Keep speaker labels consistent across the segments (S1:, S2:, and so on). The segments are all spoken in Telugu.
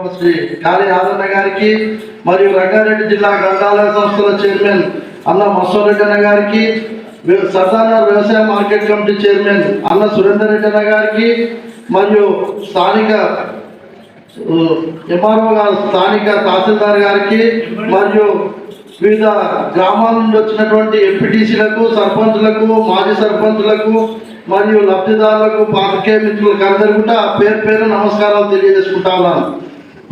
S1: గౌరవ శ్రీ కాళీ ఆదన్న గారికి మరియు రంగారెడ్డి జిల్లా గ్రంథాలయ సంస్థల చైర్మన్ అన్న మస్సోరెడ్డి అన్న గారికి, సర్దార్ వ్యవసాయ మార్కెట్ కమిటీ చైర్మన్ అన్న సురేందర్ రెడ్డి అన్న గారికి, మరియు స్థానిక ఎంఆర్ఓ గారు స్థానిక తహసీల్దార్ గారికి, మరియు వివిధ గ్రామాల నుండి వచ్చినటువంటి ఎంపీటీసీలకు, సర్పంచులకు, మాజీ సర్పంచులకు మరియు లబ్ధిదారులకు, పాత్రికేయ మిత్రులకు అందరూ కూడా పేరు పేరు నమస్కారాలు తెలియజేసుకుంటా ఉన్నాను.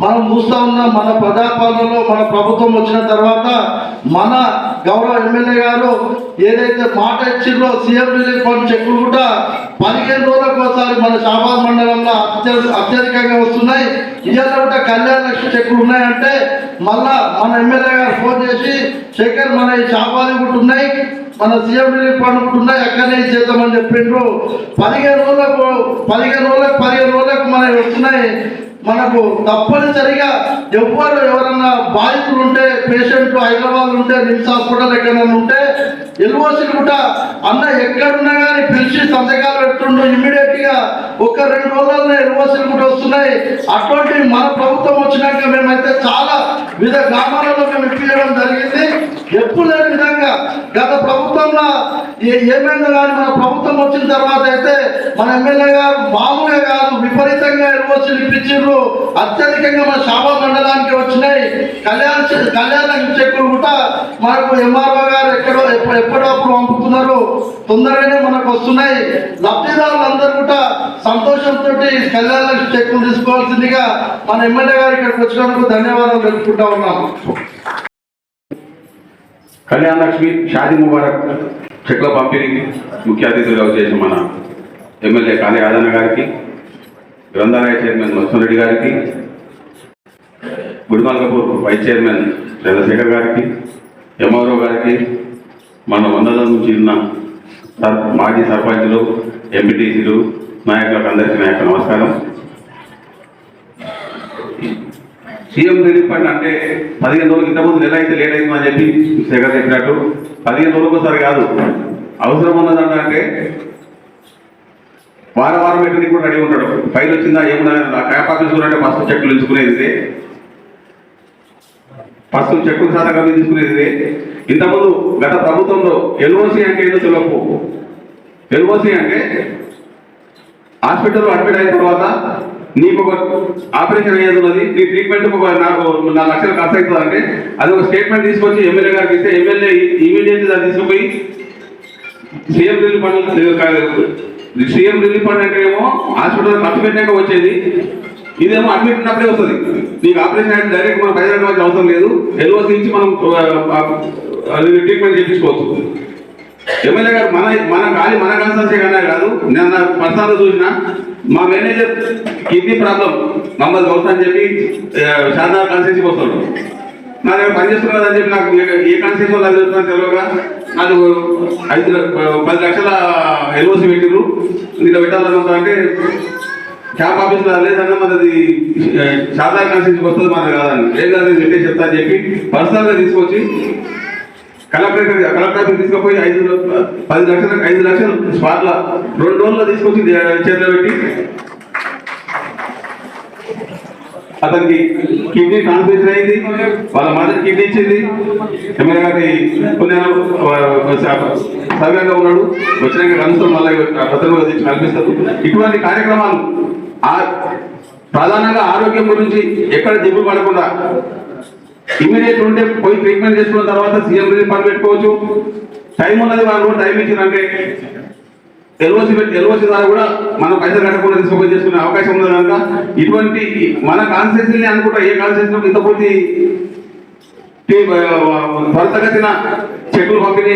S1: మనం చూస్తూ ఉన్నాం, మన ప్రజాపాలనలో మన ప్రభుత్వం వచ్చిన తర్వాత మన గౌరవ ఎమ్మెల్యే గారు ఏదైతే మాట ఇచ్చిందో సీఎం రిలీఫ్ ఫండ్ చెక్కులు కూడా 15 రోజులకు ఒకసారి మన షాబాద్ మండలంలో అత్యధికంగా వస్తున్నాయి. ఇవాళ కూడా కళ్యాణ లక్ష్మి చెక్కులు ఉన్నాయంటే మళ్ళా మన ఎమ్మెల్యే గారు ఫోన్ చేసి శేఖర్ మన ఈ షాబాద్ కూడా ఉన్నాయి, మన సీఎం రిలీఫ్ ఫండ్ కూడా ఉన్నాయి, అక్కడనే చేద్దామని చెప్పిండ్రు. 15 రోజులకు మనకి వస్తున్నాయి. మనకు తప్పనిసరిగా ఎవరన్నా బాధితులు ఉంటే, పేషెంట్లు హైదరాబాద్ ఉంటే, నిమ్స్ హాస్పిటల్ ఎక్కడైనా ఉంటే ఎల్ఓసీలు కూడా అన్న ఎక్కడున్నా కానీ పిలిచి సంతకాలు పెడుతుండ్రు. ఇమ్మీడియట్ గా 1-2 రోజుల్లో ఎల్ఓసీలు కూడా వస్తున్నాయి. అటువంటి మన ప్రభుత్వం వచ్చినాక మేమైతే చాలా వివిధ గ్రామాలలో మేము ఇప్పించడం జరిగింది. ఎప్పుడు లేని విధంగా గత ప్రభుత్వంలో ఏమైందో కానీ మన ప్రభుత్వం వచ్చిన తర్వాత అయితే మన ఎమ్మెల్యే గారు మామూలుగా కాదు విపరీతంగా ఎల్ఓసీలు ఇప్పించారు. అత్యధికంగా మన షాబాద్ మండలానికి వచ్చినాయి. కళ్యాణ చెక్కులు కూడా మనకు ఎంఆర్ఓ గారు ఎప్పటికప్పుడు పంపుతున్నారు, తొందరగానే మనకు వస్తున్నాయి. లబ్ధిదారులందరూ కూడా సంతోషంతో కళ్యాణ చెక్కులు తీసుకోవాల్సిందిగా మన ఎమ్మెల్యే గారు ఇక్కడికి వచ్చినందుకు ధన్యవాదాలు తెలుపుకుంటా ఉన్నాము.
S2: కళ్యాణ లక్ష్మి షాదీ ముబారక్ చెక్ల పంపిణీ ముఖ్య అతిథులుగా చేసిన మన ఎమ్మెల్యే కాళీ ఆదన్న గారికి, గ్రంథాలయ చైర్మన్ మత్స్యరెడ్డి గారికి, గుడిమల్కపూర్ వైస్ చైర్మన్ చంద్రశేఖర్ గారికి, ఎంఆర్ఓ గారికి, మన వందల నుంచి ఉన్న మాజీ సర్పంచులు, ఎంపీటీసీలు, నాయకులకు అందరికీ నా యొక్క నమస్కారం. సీఎం రిలీఫ్ ఫండ్ అంటే 15 రోజులు ఇంతకుముందు నెల అయితే లేట్ అవుతుందని చెప్పి శేఖర్ చెప్పినట్టు 15 రోజులకు ఒకసారి కాదు, అవసరం ఉన్నదంటే వారం పెట్టడానికి కూడా రెడీ ఉంటాడు. ఫైల్ వచ్చిందా ఏమున్నా క్యాప్ ఆఫీస్ కూడా అంటే ఫస్ట్ చెక్కులు తీసుకునేది, ఫస్ట్ చెక్కులు శాతం తీసుకునేది. ఇంతకుముందు గత ప్రభుత్వంలో ఎల్ఓసి అంటే ఏదో తెలియపు. ఎల్ఓసి అంటే హాస్పిటల్లో అడ్మిట్ అయిన తర్వాత నీకు ఒక ఆపరేషన్ అయ్యేది ఉన్నది, నీ ట్రీట్మెంట్ నాకు 4 లక్షలు ఖర్చు అవుతుంది అంటే అది ఒక స్టేట్మెంట్ తీసుకొచ్చి ఎమ్మెల్యే గారికి ఇస్తే ఎమ్మెల్యే ఇమీడియట్లీ దాన్ని తీసుకుపోయి సీఎం రిలీఫ్ ఫండ్ అంటే ఏమో హాస్పిటల్ ఖర్చు పెట్టినాక వచ్చేది, ఇదేమో అడ్మిట్ ఉన్నప్పుడే వస్తుంది. నీకు ఆపరేషన్ అయితే డైరెక్ట్ మనం పైసలు కట్టాల్సిన అవసరం లేదు, ఎల్ఓసి నుంచి మనం ట్రీట్మెంట్ చేయించుకోవచ్చు. ఎమ్మెల్యే గారు మన కాన్స్టెన్సీ కన్నా కాదు, నేను పర్సనల్గా చూసిన మా మేనేజర్ కిడ్నీ ప్రాబ్లం మమ్మల్ని గౌతమ్ అని చెప్పి శారదా కాన్స్టెన్సీకి వస్తాడు. నా దగ్గర పనిచేస్తున్నారు కదా అని చెప్పి నాకు ఏ కాన్స్టెన్సీలో నాకు తెలుస్తున్నా తెలియగా నాకు 10 లక్షల ఎల్ఓసి పెట్టిరు, ఇలా పెట్టాలన్నా అంటే క్యాంప్ ఆఫీస్లో లేదన్నా మనది శారదా కాన్స్టెన్సీకి వస్తుంది మనది కాదని, లేదని పెట్టే చెప్తా అని చెప్పి పర్సనల్గా తీసుకొచ్చి కలెక్టర్ తీసుకుపోయి 5 లక్షలు స్పాట్ల 2 రోజుల్లో తీసుకొచ్చి చేతిలో పెట్టి అతనికి కిడ్నీ ట్రాన్స్ప్లాంట్ అయింది. వాళ్ళ మదర్ కిడ్నీ ఇచ్చింది. ఎమ్మెల్యే గారి సవ్యంగా ఉన్నాడు, వచ్చినాక కలుస్తాం, మళ్ళీ ప్రతిభ తెచ్చి కల్పిస్తారు. ఇటువంటి కార్యక్రమాలు ప్రధానంగా ఆరోగ్యం గురించి ఎక్కడ దిగులు పడకుండా ఇమీడియట్ ఉంటే పోయి ట్రీట్మెంట్ చేసుకున్న తర్వాత సీఎం రిలీఫ్ ఫండ్ పెట్టుకోవచ్చు. టైం ఉన్నది, వాళ్ళు కూడా టైం ఇచ్చిందంటే ఎల్ఓసి ద్వారా కూడా మనం పైసలు కట్టకుండా తీసుకుపోయి చేసుకునే అవకాశం ఉన్నది కనుక ఇటువంటి మన కాన్స్టిట్యూన్సీని అనుకుంటా ఏ కాన్స్టిట్యూన్సీలో ఇంత పూర్తి త్వరితగతిన చెక్కులు పంపిణీ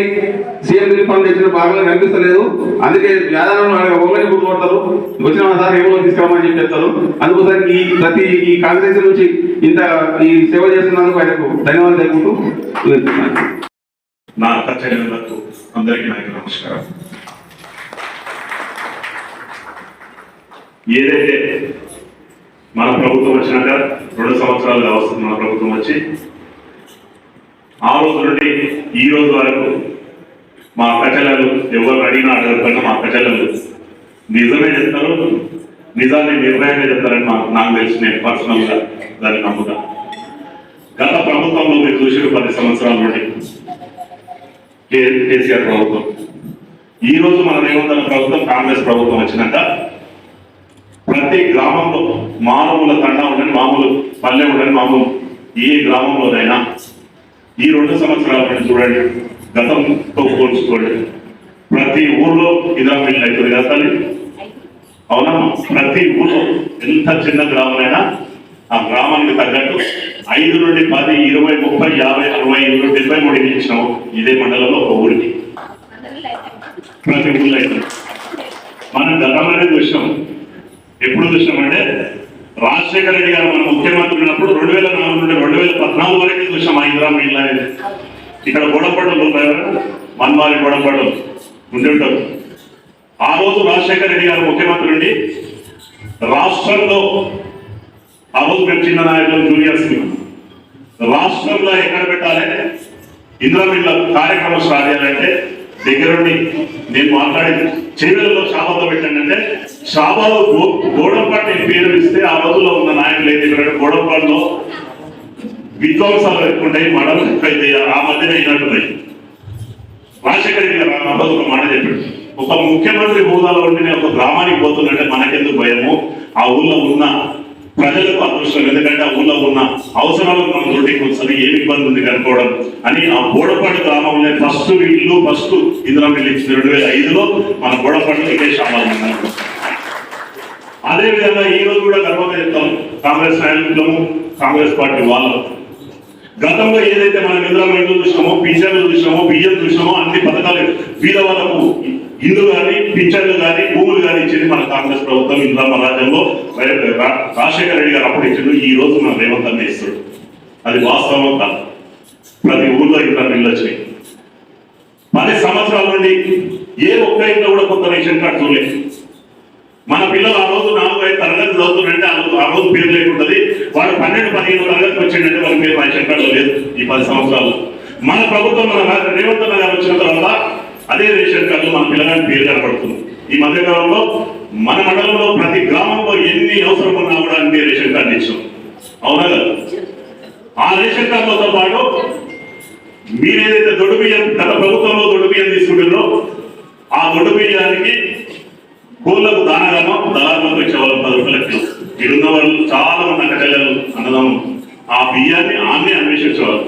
S2: సీఎం రిలీఫ్ ఫండ్ తెచ్చిన బాగా కనిపిస్తలేదు. అందుకే యాదవను ఒంగని గుర్తు కొడతారు, వచ్చిన సార్ ఏమో తీసుకురామని చెప్పి చెప్తారు. అందుకోసారి ఈ కాన్స్టిట్యూన్సీ నుంచి ఇంత ఈ సేవ చేస్తున్నందుకు ఆయనకు ధన్యవాదాలు తెలుపుతూ
S3: నా అక్కచెల్లెలకు అందరికీ నా నమస్కారం. ఏదైతే మన ప్రభుత్వం వచ్చినాక 2 సంవత్సరాలుగా వస్తుంది మన ప్రభుత్వం వచ్చి, ఆ రోజు నుండి ఈ రోజు వరకు మా అక్కచెల్లెలు ఎవరు అడిగినా అడగకుండా మా అక్కచెల్లెలు నిజమే చెప్తారు. నిజాన్ని నిర్భయంగా చెప్తారని నాకు తెలిసి నేను పర్సనల్ గా దాన్ని నమ్ముతాను. గత ప్రభుత్వంలో మీరు చూసిన 10 సంవత్సరాల నుండి కేసీఆర్ ప్రభుత్వం, ఈ రోజు మన రేవంత్ అన్న ప్రభుత్వం, కాంగ్రెస్ ప్రభుత్వం వచ్చినాక ప్రతి గ్రామంలో మామూలు తండా ఉండని, మామూలు పల్లె ఉండని, మామూలు ఏ గ్రామంలోనైనా ఈ 2 సంవత్సరాల నుండి చూడండి, గతంతో పోల్చుకోండి, ప్రతి ఊర్లో ఇదా మిల్లు అవుతుంది కదా తల్లి, అవునా? ప్రతి ఊర్లో ఎంత చిన్న గ్రామమైనా ఆ గ్రామానికి తగ్గట్టు 5 నుండి 10, 20, 30, 50, 60, 73 ఇల్లు ఇచ్చినాము ఇదే మండలంలో ఒక ఊరికి. ప్రతి ఊళ్ళో అయితే మనం గతంలోనే చూసినాం. ఎప్పుడు చూసినామంటే రాజశేఖర రెడ్డి గారు మన ముఖ్యమంత్రి ఉన్నప్పుడు 2004 నుండి 2014 వరకు చూసాం ఆ ఇందిరా మిల్లు అనేది. ఇక్కడ గొడవపడ్డలు మన్వారి గొడవపడ్డలు ఉండి ఉంటారు. ఆ రోజు రాజశేఖర రెడ్డి గారు ముఖ్యమంత్రి నుండి రాష్ట్రంలో, ఆ రోజు మేము చిన్న నాయకులు జూనియర్స్, రాష్ట్రంలో ఎక్కడ పెట్టాలి ఇందిరా మిల్ల కార్యక్రమం స్టార్ట్ చేయాలంటే దగ్గరుండి నేను మాట్లాడి చేవెలలో షాబాలో పెట్టానంటే షాబాలో గోడంపాటు నేను పేరు ఇస్తే ఆ రోజుల్లో ఉన్న నాయకులు ఏం చెప్పారంటే గోడంపాటులో విధ్వంసాలు ఎక్కుంటాయి, మడలు ఎక్కువైతే ఆ మధ్యన అయినట్టున్నాయి. రాజశేఖర రెడ్డి గారు ఆ రోజు ఒక మాట చెప్పాడు, ఒక ముఖ్యమంత్రి హోదాలో ఉండి నేను ఒక గ్రామానికి పోతున్నట్టే మనకెందుకు భయము, ఆ ఊళ్ళో ఉన్న ప్రజలకు అదృష్టం, ఎందుకంటే ఆ ఊళ్ళో ఉన్న అవసరాలకు మనం దొడ్డికి వస్తుంది, ఏమి ఇబ్బంది ఉంది కనుక్కోవడం అని ఆ బోడపాడు గ్రామంలో ఫస్ట్ ఇల్లు ఇందిరా మిల్లు ఇచ్చింది 2005లో మన బోడపాడు ఇదే షాబాలు. అదే విధంగా ఈ రోజు కూడా గర్వంగా చెప్తాం, కాంగ్రెస్ నాయకులము, కాంగ్రెస్ పార్టీ వాళ్ళు గతంలో ఏదైతే మనం ఇందిరా మిల్లు చూసినామో, పింఛన్లు చూసినామో, బియ్యం చూసినామో, అన్ని పథకాలు వీళ్ళ వాళ్ళకు ఇల్లు కానీ, పింఛన్లు కానీ, భూములు కానీ ఇచ్చింది మన కాంగ్రెస్ ప్రభుత్వం. ఇందిరా రాజ్యంలో రాజశేఖర రెడ్డి గారు అప్పుడు ఇచ్చిండు, ఈ రోజు మన రేవంత్ అన్న ఇస్తాడు. అది వాస్తవం కాదు. ప్రతి ఊళ్ళో ఇందిరా మిల్లు వచ్చినాయి. 10 సంవత్సరాల నుండి ఏ ఒక్క ఇంట్లో కూడా కొత్త రేషన్ కార్డు చూడలేదు. మన పిల్లలు ఆ రోజు 4-5 తరగతి చదువుతుంటే ఆ రోజు పేరు లేకుంటుంది, వాడు 12-15 తరగతికి వచ్చిందంటే వాళ్ళ పేరు రేషన్ కార్డులో లేదు. ఈ 10 సంవత్సరాలు మన ప్రభుత్వం, మన రేవంత్ అన్న గారు వచ్చిన తర్వాత అదే రేషన్ కార్డు మన పిల్లగాని పేరు కనపడుతుంది. ఈ మధ్యకాలంలో మన మండలంలో ప్రతి గ్రామంలో ఎన్ని అవసరం ఉన్నా కూడా అన్ని రేషన్ కార్డు ఇచ్చాం, అవునా కదా? ఆ రేషన్ కార్డులతో పాటు మీరేదైతే దొడ్డు బియ్యం, గత ప్రభుత్వంలో దొడ్డు బియ్యం తీసుకుంటారో ఆ దొడ్డు బియ్యానికి కోళ్ళకు దానగానో దళారులకు ఇచ్చేవాళ్ళు 10 రూపాయలకి. ఇడున్న వాళ్ళు చాలా మంది అక్కచెల్లెలు అన్నదమ్ము ఆ బియ్యాన్ని ఆమె అన్వేషించేవాళ్ళు,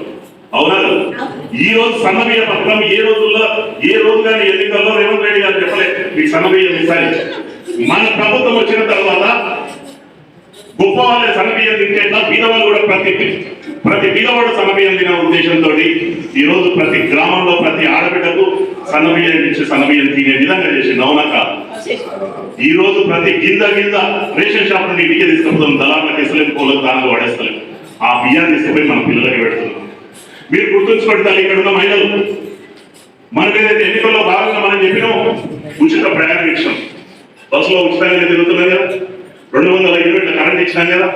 S3: అవునా కదా? ఈ రోజు సన్న బియ్య పథకం ఏ రోజు కానీ ఎన్నికల్లో రేవంత్ రెడ్డి గారు చెప్పలే మీకు సన్న బియ్యం ఇస్తాయి. మన ప్రభుత్వం వచ్చిన తర్వాత గొప్ప వాళ్ళే సన్న బియ్యం తింటేట్లా బీదవాళ్ళు కూడా ప్రతి బీదవాడు సన్న బియ్యం తినే ఉద్దేశంతో ఈ రోజు ప్రతి గ్రామంలో ప్రతి ఆడబిడ్డకు సన్న బియ్యం ఇచ్చి సన్న బియ్యం తినే విధంగా చేసింది, అవునా కాదు? ఈ రోజు ప్రతి గింజ రేషన్ షాప్ నుండి ఇంటికి తీసుకుపోతాం, దళారులకు ఇస్తలేము, కోళ్ళకు దానాలు వాడేస్తలేము. ఆ బియ్యాన్ని తీసుకుపోయి మన పిల్లలకి పెడుతున్నాం. మీరు గుర్తుంచుకుంటారు, ఇక్కడ ఉన్న మహిళలు మన ఏదైతే ఎన్నికల్లో భాగంగా మనం చెప్పినాం ఉచిత ప్రయాణం ఇచ్చాం, బస్సులో ఉచితంగా తిరుగుతున్నాం కదా, 200 యూనిట్ల కరెంట్ ఇచ్చినాం కదా,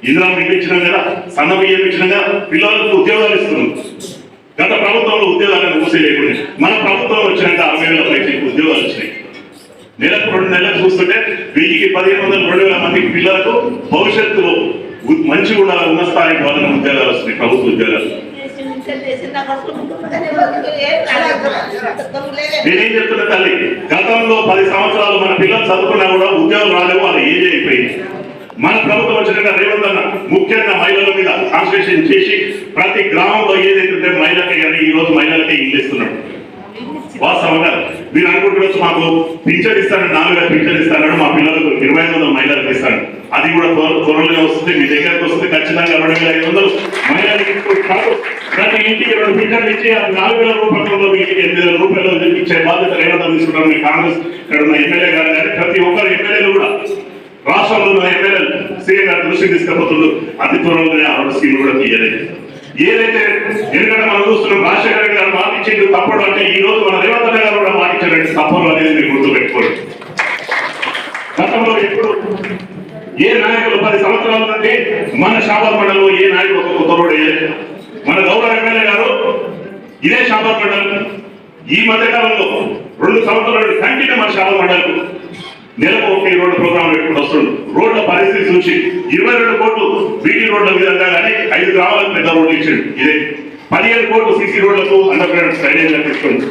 S3: ఇందిరా మిల్లు ఇచ్చినాం కదా, సన్న బియ్యం ఇచ్చినాం కదా, పిల్లలకు ఉద్యోగాలు ఇస్తున్నాం. గత ప్రభుత్వంలో ఉద్యోగాలను మూసేయలేకుండా మన ప్రభుత్వం వచ్చినాక 60,000 పైకి ఉద్యోగాలు వచ్చినాయి. నెలకు 2 నెలలకు చూస్తుంటే 1,000-1,500-2,000 మందికి పిల్లలకు భవిష్యత్తులో మంచి కూడా ఉన్న స్థాయికి వాళ్ళని ఉద్యోగాలు వస్తున్నాయి, ప్రభుత్వ ఉద్యోగాలు. నేనేం చెప్తున్నా తల్లి, గతంలో 10 సంవత్సరాలు మన పిల్లలు చదువుకున్నా కూడా ఉద్యోగం రాలేవు, వాళ్ళు ఏజ్ అయిపోయింది. మన ప్రభుత్వం వచ్చినాక రేవంత్ అన్న ముఖ్యంగా మహిళల మీద కాన్సన్ట్రేషన్ చేసి ప్రతి గ్రామంలో ఏదైతే మహిళలకే కానీ ఈ రోజు మహిళలకే ఇల్లు ఇస్తున్నాడు. వాస్తవంగా మీరు అనుకుంటున్నారు మాకు పింఛన్ ఇస్తాడు, 4,000 పింఛన్ ఇస్తాడు, మా పిల్లలకు 2,500 మహిళలకు ఇస్తాడు. అది కూడా త్వరలోనే వస్తుంది, మీ దగ్గరకు వస్తుంది. ఖచ్చితంగా 2,500 మహిళలకు కాదు, ప్రతి ఇంటికి 2 పింఛన్లు ఇచ్చి 4,000 రూపాయలలో మీకు 8,000 రూపాయలు ఇచ్చే బాధ్యత రేవంత్ తీసుకుంటాం. మీ కాంగ్రెస్ ఇక్కడ ఉన్న ఎమ్మెల్యే గారు కానీ ప్రతి ఒక్కరు ఎమ్మెల్యేలు కూడా రాష్ట్రంలో ఉన్న ఎమ్మెల్యేలు సీఎం గారి దృష్టికి తీసుకుపోతున్నారు. అతి త్వరలోనే ఆ 2 స్కీమ్ కూడా తీయలేదు. ఏదైతే ఎందుకంటే మనం చూస్తున్నాం రాజశేఖర రెడ్డి గారు మాటిచ్చేది తప్పడు అంటే ఈ రోజు మన రేవంత్ అన్న గారు కూడా మాటిచ్చారంటే తప్పదు అనేది మీరు గుర్తు పెట్టుకోండి. గతంలో ఎప్పుడు ఏ నాయకులు 10 సంవత్సరాల నుండి మన షాబాద్ మండలంలో ఏ నాయకుడు ఒక కొత్త రోడ్డు వేయలేదు. మన గౌరవ ఎమ్మెల్యే గారు ఇదే షాబాద్ మండలం ఈ మధ్య కాలంలో 2 సంవత్సరాల కంటిన్యూ మన షాబాద్ మండలం నెలకు 1 రోడ్డు ప్రోగ్రాం పెట్టుకుంటూ వస్తుండు. రోడ్ల పరిస్థితి చూసి 22 కోట్లు బీటీ రోడ్ల విధంగా కానీ 5 గ్రామాలకు పెద్ద రోడ్లు ఇచ్చాడు. ఇదే 15 కోట్లు సీసీ రోడ్లకు అండర్ గ్రౌండ్ డ్రైనేజ్ తీసుకుంది.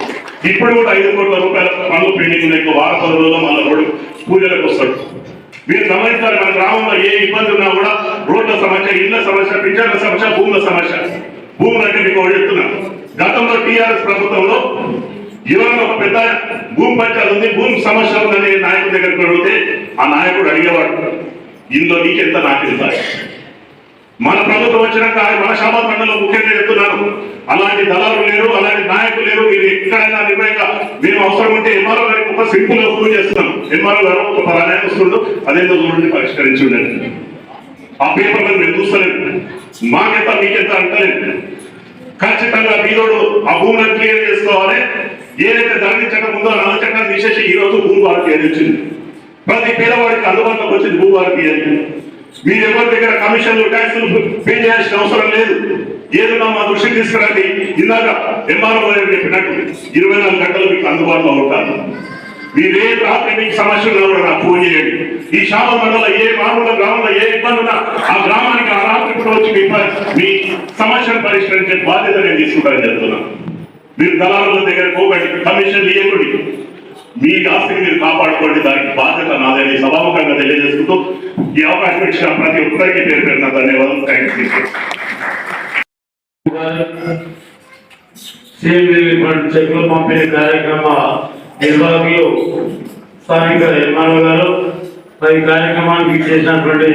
S3: ఇప్పుడు కూడా 5 కోట్ల రూపాయల పనులు పెండింగ్ ఉన్నాయి. 10 రోజుల్లో మళ్ళీ రోడ్డు పూజలకు వస్తాడు. మీరు గమనించాలి, మన గ్రామంలో ఏ ఇబ్బంది ఉన్నా కూడా రోడ్ల సమస్య, ఇళ్ల సమస్య, పింఛన్ల సమస్య, భూముల సమస్య. భూములు అంటే మీకు చెప్తున్నాను, గతంలో టీఆర్ఎస్ ప్రభుత్వంలో ఎవరైనా ఒక పెద్ద భూమి పంచాయతీ ఉంది, భూమి సమస్య ఉందని నాయకుడి దగ్గరికి అడిగితే ఆ నాయకుడు అడిగేవాడు, ఇందులో నీకెంత నాకెంత. మన ప్రభుత్వం వచ్చినాక మన శాబాద్ మండలంలో ముఖ్యంగా చెప్తున్నాను, అలాంటి దళాలు లేరు, అలాంటి నాయకులు లేరు. మీరు ఎక్కడైనా నిర్ణయంగా మేము అవసరం ఉంటే ఎంఆర్ఓ గారికి ఒక సింపుల్ ఫోన్ చేస్తున్నాం. ఎంఆర్ఓ గారు ఒక పలానాయకు వస్తుండో అదేదో చూడండి పరిష్కరించి ఉండండి. ఆ పేపర్లను మేము చూస్తలేదు, మాకెంత మీకెంత అంటలేదు. ఖచ్చితంగా బీదోడు ఆ భూములను క్లియర్ చేసుకోవాలి. ఏదైతే ధరణించడం ఉందో 4 చట్టాలు తీసేసి ఈ రోజు భూమి వారికి అందించింది. ప్రతి పేదవాడికి అందుబాటులోకి వచ్చింది భూ వారికి అని. మీరు ఎవరి దగ్గర కమిషన్లు ట్యాక్సులు పే చేయాల్సిన అవసరం లేదు. ఏదన్నా మా దృష్టికి తీసుకురండి. ఇందాక ఎంఆర్ఓ గారు చెప్పినట్టు 24 గంటలు మీకు అందుబాటులో ఉంటారు. మీరే రాత్రి మీకు సమస్య ఉన్నా కూడా నాకు ఫోన్ చేయండి. ఈ శాబాద్ మండలంలో ఏ మామూలు గ్రామంలో ఏ ఇబ్బంది ఉన్నా ఆ గ్రామానికి ఆ రాత్రి కూడా వచ్చి మీ సమస్యను పరిష్కరించే బాధ్యత నేను తీసుకుంటానని చెప్తున్నాను. మీరు దళారుల దగ్గర పోకండి, కమిషన్ ఇవ్వకండి, మీ ఆస్తిని మీరు కాపాడుకోండి. దానికి బాధ్యత నాదని సభాముఖంగా తెలియజేసుకుంటూ ఈ అవకాశం ఇచ్చిన ప్రతి ఒక్కరికి పేరు పేరున ధన్యవాదాలు. Thank you.
S4: చెక్కుల పంపిణీ కార్యక్రమ నిర్వాహకులు స్థానిక ఎంఆర్ఓ గారు, ఈ కార్యక్రమానికి చేసినటువంటి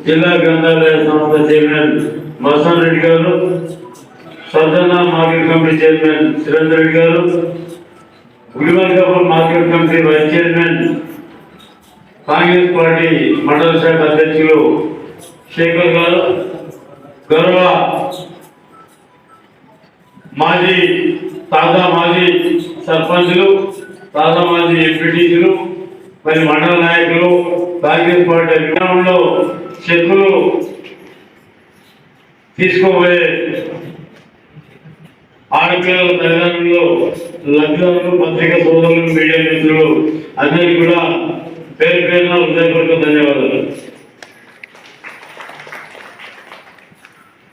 S4: జిల్లా గ్రంథాలయ సంస్థ చైర్మన్ మసన్ రెడ్డి గారు, సర్జన market committee chairman Surender Reddy గారు, ఉలివల్కాపూర్ market committee vice chairman Congress party మండల శాఖ అధ్యక్షులు శేఖర్ గారు, గౌరవ తాజా మాజీ సర్పంచులు, తాజా మాజీ ఎంపీటీసీలు, మరి మండల నాయకులు, కాంగ్రెస్ పార్టీ అభిమానంలో చెక్కులు తీసుకోబోయే ఆడపిల్లల తల్లిదండ్రులు, లబ్ధిదారులు, పత్రికా సోదరులు, మీడియా మిత్రులు అందరికీ కూడా పేరు పేరున హృదయపూర్వక ధన్యవాదాలు.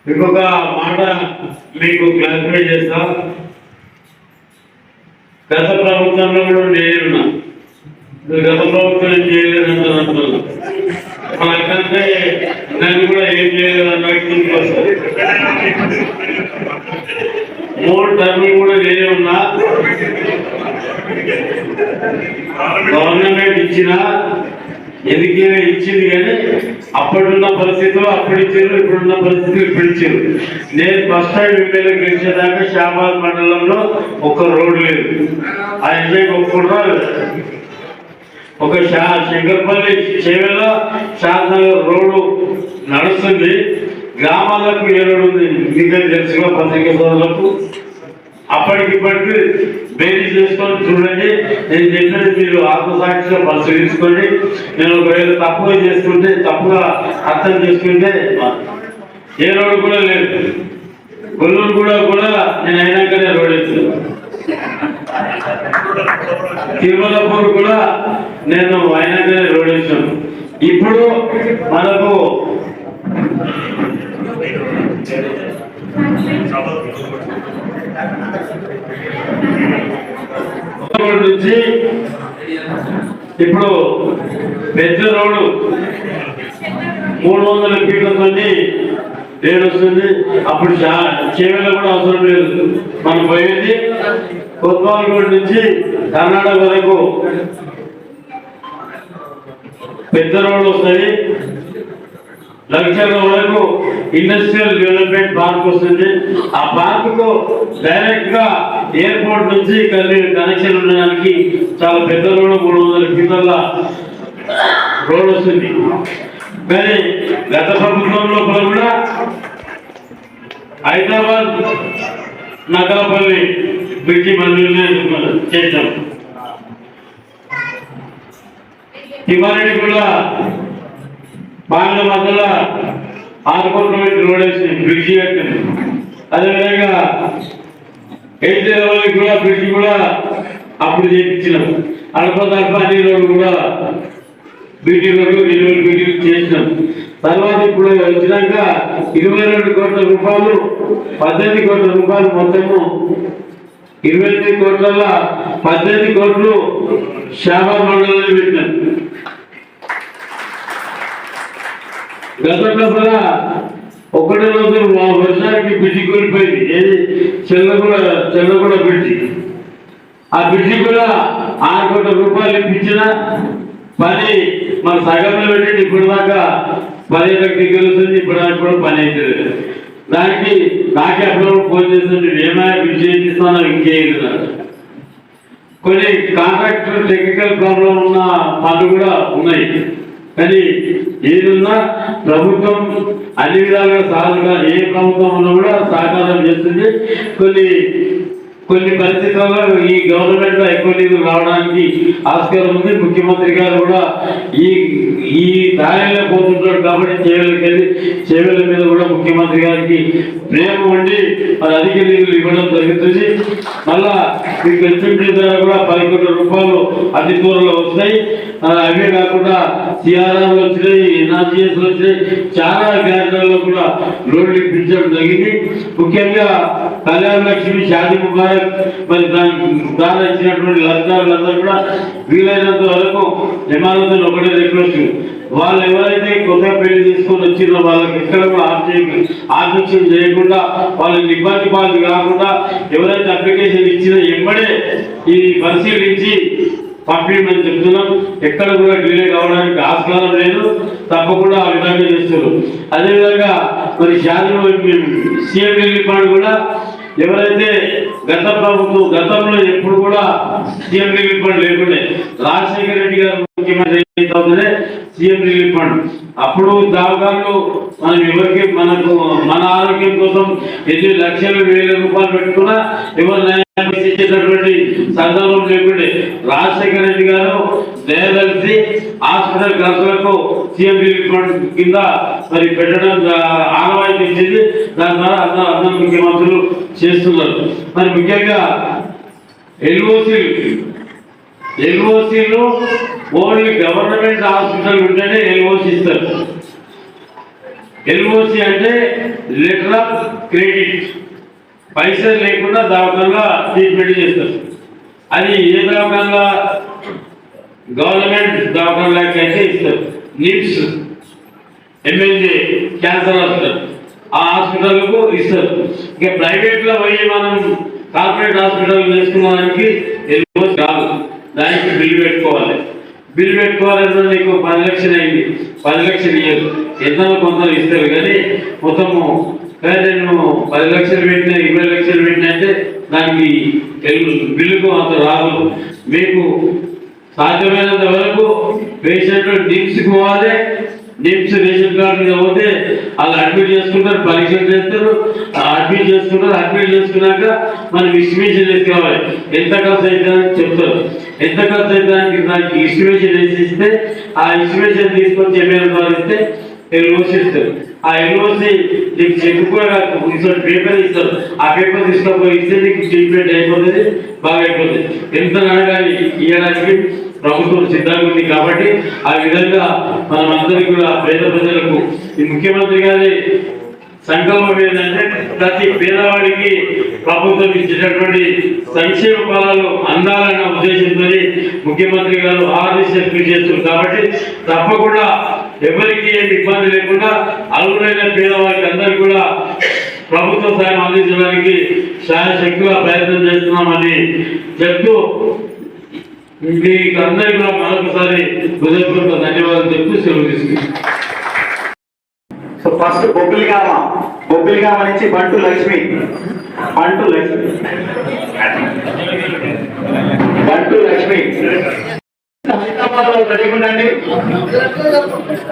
S4: ఇంకొక మాట మీకు క్లారిఫై చేస్తా. గత ప్రభుత్వంలో కూడా నేనున్నా, గత ప్రభుత్వం ఏం చేయలేదంటున్నాను. మనకంటే నన్ను కూడా ఏం చేయలేదు అన్నట్టు వస్తుంది. 3 టర్ములు కూడా నేనే ఉన్నా. గవర్నమెంట్ ఇచ్చిన ఎందుకైనా ఇచ్చింది, కానీ అప్పుడున్న పరిస్థితులు అప్పుడు ఇచ్చారు, ఇప్పుడున్న పరిస్థితులు ఇప్పుడు ఇచ్చారు. నేను ఫస్ట్ టైం ఎమ్మెల్యే గెలిచేదాకా శాబాద్ మండలంలో ఒక రోడ్డు లేదు. ఆ ఎమ్మెల్యే ఒప్పుకుంటారు. ఒక శంకర్పల్లి చేవెలో షాద్నగర్ రోడ్డు నడుస్తుంది. గ్రామాలకు ఏ రోడ్డు ఉంది మీకే తెలుసుగా పత్రికా సోదరులకు. అప్పటికిప్పటికి బేరీ చేసుకొని చూడండి. నేను చెప్పినది మీరు ఆత్మసాక్షిగా పరిశీలించుకోండి. నేను ఒకవేళ తప్పుగా చేసుకుంటే, తప్పుగా అర్థం చేసుకుంటే ఏ రోడ్డు కూడా లేదు. కొల్లూరు కూడా నేను అయినాకనే రోడ్ వేస్తున్నాను. తిరుమలపూర్ కూడా నేను అయినాకనే రోడ్ వేసాను. ఇప్పుడు మనకు నుంచి ఇప్పుడు పెద్ద రోడ్డు 300 ఫీట్లతో రేడు వస్తుంది. అప్పుడు చేవెళ్ళ కూడా అవసరం లేదు. మనం పోయేది కొత్తవాళ్ళగూడ నుంచి కర్ణాటక వరకు పెద్ద రోడ్డు వస్తుంది. లక్షల వరకు ఇండస్ట్రియల్ డెవలప్మెంట్ పార్క్ వస్తుంది. ఆ పార్కు డైరెక్ట్ గా ఎయిర్పోర్ట్ నుంచి కనెక్షన్ ఉండడానికి చాలా పెద్ద రోడ్డు 300 ఫీట్ల రోడ్ వస్తుంది. కానీ గత ప్రభుత్వం లోపల కూడా హైదరాబాద్ నగరపల్లి బ్రిడ్జి మంజూరు చేశాం. ఇవాళ కూడా బాంగ్ల మధ్యలో 6 కోట్ల రోడ్ వేసి బ్రిడ్జి కట్టింది. అదేవిధంగా 8 లెవెల్ కూడా బ్రిడ్జి కూడా అప్పుడు చేయించినాం. అల్పతల్ప అన్ని రోజులు కూడా మీటింగ్లకు 20 మీటింగ్లు చేసినాం. తర్వాత ఇప్పుడు వచ్చినాక 22 కోట్ల రూపాయలు 18 కోట్ల రూపాయలు మొత్తము 28 కోట్ల 18 కోట్లు శాబాద్ మండలంలో పెట్టినాం. గతంలో కూడా ఒకటే రోజు మా వర్షానికి బ్రిడ్జి కూలిపోయింది. ఏది చెల్లగూడ బ్రిడ్జి. ఆ బ్రిడ్జి కూడా 6 కోట్ల రూపాయలు ఇప్పించిన పని మన సగంలో పెట్టి ఇప్పుడు దాకా 15 దిగులుతుంది. ఇప్పుడు పని అవుతుంది. దానికి నాకే అప్పుడు ఫోన్ చేస్తుంది, ఏమైనా బ్రిడ్జి చేయిస్తానో ఇంకేస్తున్నారు. కొన్ని కాంట్రాక్టర్ టెక్నికల్ ప్రాబ్లం ఉన్న పనులు కూడా ఉన్నాయి. కానీ ఏదున్నా ప్రభుత్వం అన్ని విధాలుగా సహాయంగా ఏ ప్రభుత్వం ఉన్నా కూడా సహకారం చేస్తుంది. కొన్ని పరిస్థితుల్లో ఈ గవర్నమెంట్ లో ఎక్కువ నిధులు రావడానికి ఆస్కారం ఉంది. ముఖ్యమంత్రి గారు కూడా ఈ దారిలో పోతుంటాడు కాబట్టి చేవెల మీద కూడా ముఖ్యమంత్రి గారికి ప్రేమ ఉండి మరి అధిక నిధులు ఇవ్వడం జరుగుతుంది. మళ్ళా మీకు ఎస్ఎంటీ ద్వారా కూడా 10 కోట్ల రూపాయలు అతి త్వరలో వస్తాయి. అవే కాకుండా సిఆర్ఆర్లు వచ్చినాయి, ఎన్ఆర్జీఎస్ వచ్చినాయి. చాలా కేంద్రాల్లో కూడా రోడ్లు ఇప్పించడం జరిగింది. ముఖ్యంగా కళ్యాణ లక్ష్మి, షాదీ ముబారక్ మరి దాని ఇచ్చినటువంటి లబ్ధిదారులందరూ కూడా వీలైనంత వరకు నిమానంతో ఒకటే రిక్వెస్ట్, వాళ్ళు ఎవరైతే కొత్త పెళ్లి తీసుకొని వచ్చిందో వాళ్ళకి ఎక్కడ కూడా ఆబ్జెక్షన్ చేయకుండా వాళ్ళకి ఇబ్బంది పాలు కాకుండా ఎవరైతే అప్లికేషన్ ఇచ్చినా ఎంబడే ఈ పరిశీలించి పంపించమని చెప్తున్నాం. ఎక్కడ కూడా డిలే కావడానికి ఆస్కారం లేదు. తప్పకుండా ఆ విధంగా చేస్తారు. అదేవిధంగా మరి సీఎం రిలీఫ్ ఫండ్ కూడా ఎవరైతే గతంలో ఎప్పుడు కూడా సీఎం రిలీఫ్ ఫండ్ లేకుండే, రాజశేఖర రెడ్డి గారు ముఖ్యమంత్రి అవుతుందే సీఎం రిలీఫ్ ఫండ్. అప్పుడు దావకాలు మనం ఎవరికి మన ఆరోగ్యం కోసం ఎన్ని లక్షలు 1000 రూపాయలు పెట్టుకున్నా ఎవరు ఇచ్చేటటువంటి సందర్భం లేకుండే. రాజశేఖర రెడ్డి గారు దయదలిసి హాస్పిటల్ ఖర్చులకు సీఎం రిలీఫ్ ఫండ్ కింద మరి పెట్టడం ఆనవాయితీ ఇచ్చింది. దాని ద్వారా అందరు ముఖ్యమంత్రులు చేస్తున్నారు. మరి ముఖ్యంగా ఎల్ఓసీలు ఓన్లీ గవర్నమెంట్ హాస్పిటల్ ఉంటేనే ఎల్ఓసి ఇస్తారు. ఎల్ఓసి అంటే లెటర్ ఆఫ్ క్రెడిట్, పైసలు లేకుండా దవాఖానగా ట్రీట్మెంట్ చేస్తారు. అది ఏ దవాఖానగా గవర్నమెంట్ దవాఖానలకి అయితే ఇస్తారు. నిమ్స్, ఎమ్మెల్యే క్యాన్సర్ హాస్పిటల్ ఆ హాస్పిటల్కు ఇస్తారు. ఇక ప్రైవేట్లో పోయి మనం కార్పొరేట్ హాస్పిటల్ చేసుకున్నానికి ఎల్ఓసి కాదు, దానికి బిల్లు పెట్టుకోవాలి. బిల్లు పెట్టుకోవాలన్నా నీకు 10 లక్షలు అయింది, 10 లక్షలు ఇయ్యరు, ఎంతో కొంత ఇస్తారు. కానీ మొత్తము నేను 10 లక్షలు పెట్టినా 20 లక్షలు పెట్టినా అంటే దానికి బిల్లుకు అంత రాదు. మీకు సాధ్యమైనంత వరకు పేషెంట్ నిమ్స్కి పోవాలి. నిమ్స్ రేషన్ కార్డు మీద పోతే వాళ్ళు అడ్మిట్ చేసుకుంటారు, పరీక్షలు చేస్తారు, అడ్మిట్ చేసుకున్నాక మనం ఎస్టిమేషన్ వేసుకోవాలి. ఎంత ఖర్చు అవుతుందని చెప్తారు. ఎంత ఖర్చు అవుతానికి దానికి ఎస్టిమేషన్ వేసి ఇస్తే ఆ ఎస్టిమేషన్ తీసుకొని ఎమ్మెల్యే ద్వారా ఇస్తే ఎల్ఓసి ఇస్తారు. ఆ ఎల్ఓసి నీకు చెక్ కూడా పేపర్ ఇస్తారు. ఆ పేపర్ తీసుకొని ఇస్తే నీకు ట్రీట్మెంట్ అయిపోతుంది, బాగా అయిపోతుంది. ఎంత అడగాలి ఇవ్వడానికి ప్రభుత్వం సిద్ధంగా ఉంది. కాబట్టి ఆ విధంగా మనం అందరికీ కూడా పేద ప్రజలకు ఈ ముఖ్యమంత్రి గారి సంకల్పం ఏంటంటే ప్రతి పేదవాడికి ప్రభుత్వం ఇచ్చేటటువంటి సంక్షేమ ఫలాలు అందాలన్న ఉద్దేశంతో ముఖ్యమంత్రి గారు ఆదేశాలు చేస్తున్నారు. కాబట్టి తప్పకుండా ఎవరికి ఏమి ఇబ్బంది లేకుండా అర్హులైన పేదవారికి అందరికీ కూడా ప్రభుత్వ సాయం అందించడానికి శాయశక్తిగా ప్రయత్నం చేస్తున్నామని చెప్తూ మీకు అందరికీ కూడా మరొకసారి హృదయపూర్వక ధన్యవాదాలు చెప్తూ సెలవు తీసుకుంటాం.
S5: సో ఫస్ట్ బొబ్బిలిగామ నుంచి బంటు లక్ష్మి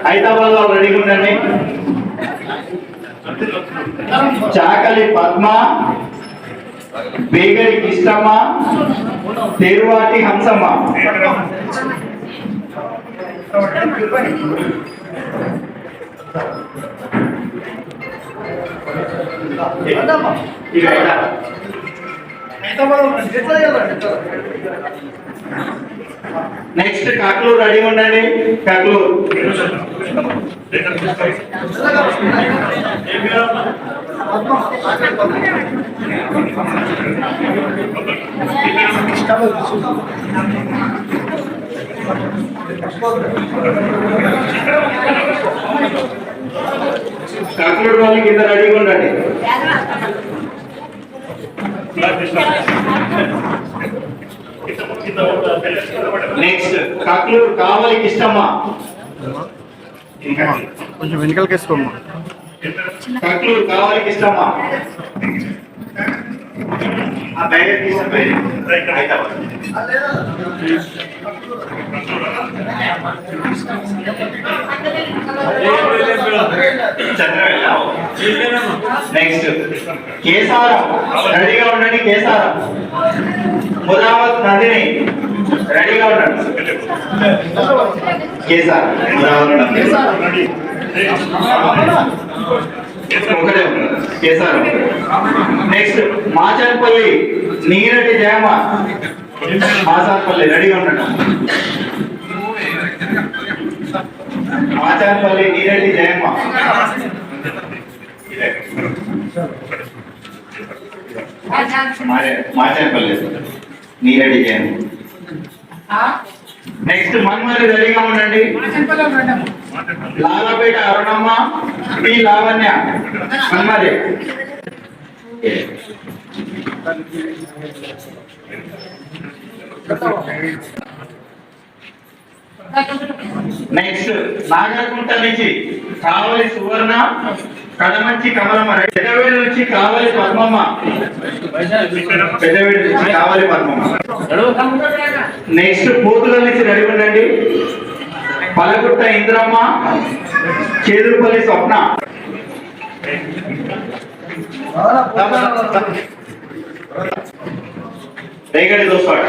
S5: హైదరాబాద్ లో రెడీగా ఉండండి. చాకలి పద్మ, బేగరి కిష్టమ్మ, తేరువాటి హంసమ్మ.
S1: హైదరాబాద్
S5: నెక్స్ట్ కాకులూరు రెడీ ఉండండి. కాకులూరు కాకులూరు వాళ్ళు కింద రెడీగా ఉండండి. నెక్స్ట్ కాకులూరు కావలికి ఇష్టమ్మా.
S1: కొంచెం వెనకాలకి వేసుకోమ్మా.
S5: కాకులూరు కావలికి ఇష్టమ్మా. ఆ బ్యాగ్ తీసుకుపోయి నెక్స్ట్ కేసారం రెడీగా ఉండండి. కేసారం మురావత్ నదిని రెడీగా ఉండండి. కేసారం ఒకటే కేసారం. నెక్స్ట్ మాచన్పల్లి నీరటి జయమ్మ. మాసాన్పల్లి రెడీగా ఉండండి. మాచన్పల్లి నీరటి జయమ్మ. మాచన్పల్లి నీరటి జయమ్మ. నెక్స్ట్ మన్మల్లి రెడీగా ఉండండి. లాలపేట అరుణమ్మ, టి లావణ్య. మన్మల్లి నెక్స్ట్ నాగర్కుంట నుంచి కావలి సువర్ణ, కడమంచి కమలమ్మ. పెద్దవేడి నుంచి కావలి పద్మమ్మ. పెద్దవేడి నుంచి కావలి పద్మమ్మ. నెక్స్ట్ పూతుల నుంచి రెడీ ఉండండి. పలగుట్ట ఇంద్రమ్మ, చేదురుపల్లి స్వప్న. రేగడి దోసవాడ.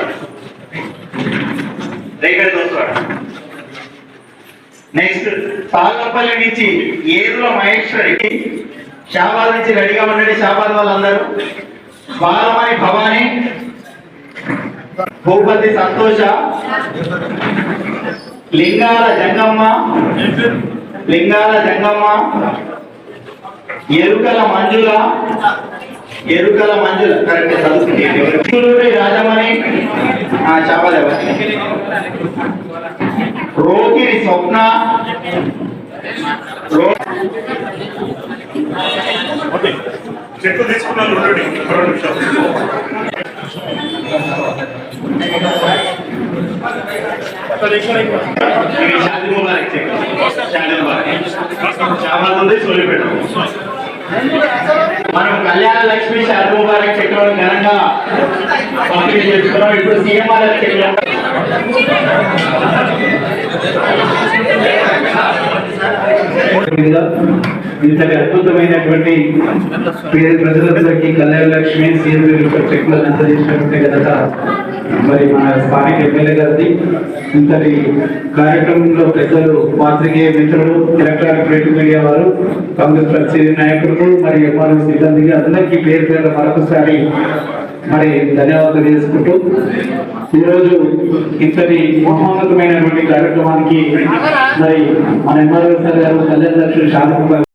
S5: రేగడి దోసవాడ. నెక్స్ట్ తాళ్ళపల్లి నుంచి ఏదుల మహేశ్వరి. షాబాద్ నుంచి రెడీగా ఉండండి. షాబాద్ వాళ్ళందరూ. బాలమణి భవాని, భూపతి సంతోష, లింగాల జంగమ్మ. లింగాల జంగమ్మ, ఎరుకల మంజుల. ఎరుకల మంజుల కరెక్ట్ చదువుతుంది. రాజమణి షాబాద్. రోగిరి స్వప్న.
S3: చెట్లు తీసుకున్నాను.
S5: మనం కళ్యాణ లక్ష్మి షాది ముబారక్ చెట్లను ఘనంగా పంపిణీ చేసుకున్నాం. ఇప్పుడు సీఎంఆర్ చెట్లు
S6: ఇంతటి అద్భుతమైనటువంటి పేద ప్రజలందరికీ కళ్యాణ లక్ష్మి సీఎం చెట్లను అందజేసినటువంటి ఘనత మరి మన స్థానిక ఎమ్మెల్యే గారిది. ఇంతటి కార్యక్రమంలో పెద్దలు, పాత్రికేయ మిత్రులు, ఎలక్ట్రానిక్ ప్రింట్ మీడియా వారు, కాంగ్రెస్ పార్టీ నాయకులు మరి ఎంఆర్ఓ సిబ్బందికి అందరికీ పేరు పేరు మరొకసారి మరి ధన్యవాదాలు చేసుకుంటూ ఈరోజు ఇంతటి మహోన్నతమైనటువంటి కార్యక్రమానికి మరి మన ఎంఆర్ఓ సార్ గారు కళ్యాణ లక్ష్మి షాది